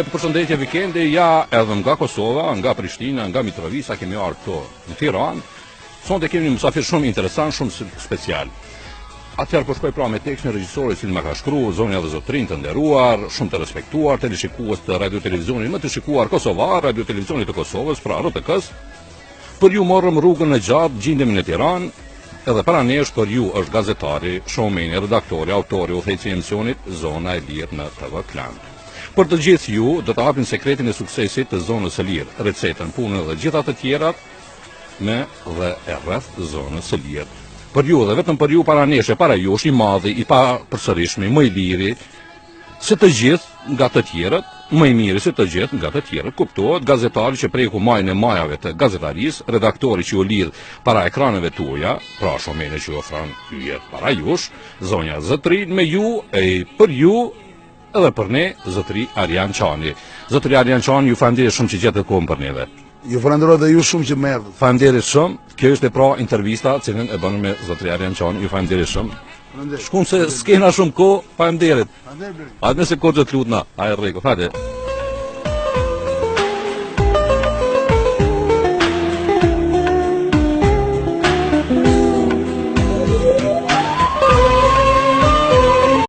përshëndetje vikendi, ja edhe nga Kosova, nga Prishtina, nga Mitrovica, kemi ardhur këto në Tiranë. Sonte kemi një mysafir shumë interesant, shumë special. Atëherë po shkoj pra me tekstin e regjisorit që më ka shkruar zonja dhe zotrin të nderuar, shumë të respektuar, teleshikues të radio televizionit më të shikuar kosovar, radio televizionit të Kosovës, pra RTK-s. Për ju morëm rrugën e gjatë, gjendemi në Tiranë, edhe para nesh për ju është gazetari, showmeni, redaktori, autori, udhëheqësi i emisionit Zona e Lirë në TV Klan. Për të gjithë ju, do të hapim sekretin e suksesit të zonës së lirë, recetën, punën dhe gjitha të tjerat me dhe e rreth zonës së lirë. Për ju dhe vetëm për ju para neshe, para ju është i madhi, i pa përsërishmi, më i liri, se të gjithë nga të tjerët, më i miri se të gjithë nga të tjerët. Kuptohet, gazetari që preku majën e majave të gazetarisë, redaktori që u lidh para ekraneve tuaja, pra showmeni që ofron hyjet para jush, zonja Zotrin me ju, e për ju, edhe për ne, zotri Arjan Çani. Zotri Arjan Çani, ju falenderoj shumë që gjetët kohën për neve. Ju falenderoj dhe ju shumë që më erdhët. Falenderoj shumë. Kjo është e pra intervista cilën e bënë me zotri Arjan Çani. Ju falenderoj shumë. Shkon se s'kena shumë kohë, faleminderit. Hajde se kohë të lutna. Hajde rregull, hajde.